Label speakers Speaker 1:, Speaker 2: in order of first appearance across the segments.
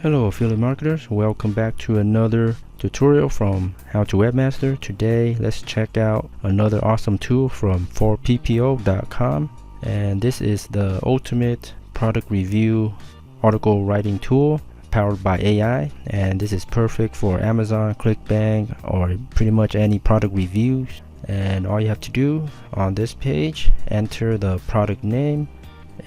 Speaker 1: Hello affiliate marketers, welcome back to another tutorial from How to Webmaster. Today let's check out another awesome tool from 4ppo.com, and this is the ultimate product review article writing tool powered by AI, and this is perfect for Amazon, Clickbank, or pretty much any product reviews. And all you have to do on this page, enter the product name,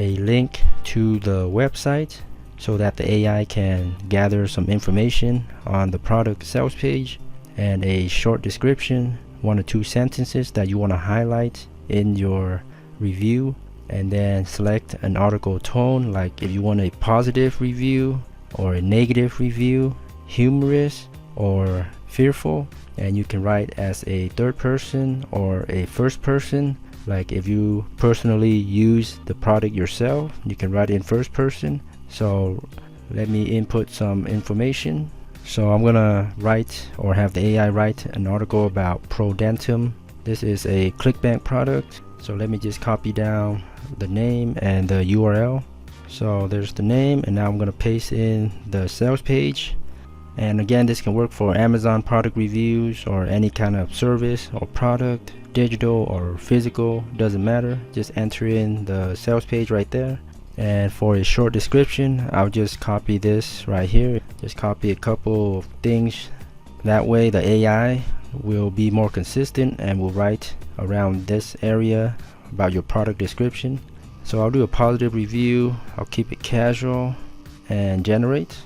Speaker 1: a link to the website so that the AI can gather some information on the product sales page, and a short description, 1 or 2 sentences that you want to highlight in your review, and then select an article tone, like if you want a positive review or a negative review, humorous or fearful, and you can write as a third person or a first person. Like if you personally use the product yourself, you can write in first person. So let me input some information. So I'm gonna write, or have the AI write, an article about Prodentum. This is a Clickbank product. So let me just copy down the name and the URL. So there's the name, and now I'm gonna paste in the sales page. And again, this can work for Amazon product reviews or any kind of service or product, digital or physical, doesn't matter. Just enter in the sales page right there. And for a short description, I'll just copy this right here. Just copy a couple of things. That way the AI will be more consistent and will write around this area about your product description. So I'll do a positive review. I'll keep it casual and generate.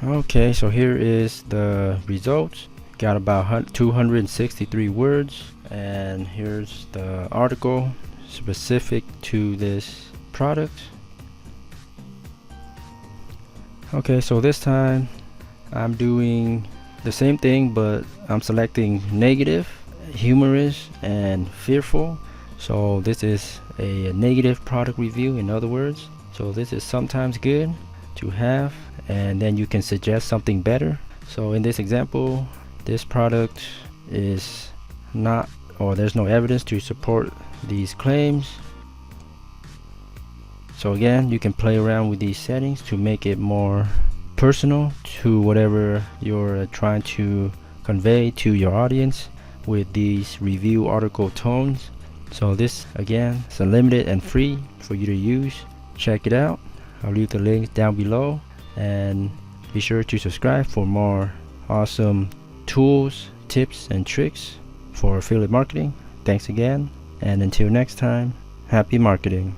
Speaker 1: Okay, so here is the results. Got about 263 words, and here's the article specific to this product. Okay, so this time I'm doing the same thing, but I'm selecting negative, humorous, and fearful. So this is a negative product review, in other words. So this is sometimes good to have, and then you can suggest something better. So in this example, this product is not, or there's no evidence to support these claims. So again, you can play around with these settings to make it more personal to whatever you're trying to convey to your audience with these review article tones. So this, again, is unlimited and free for you to use. Check it out. I'll leave the link down below, and be sure to subscribe for more awesome tools, tips, and tricks for affiliate marketing. Thanks again, and until next time, happy marketing.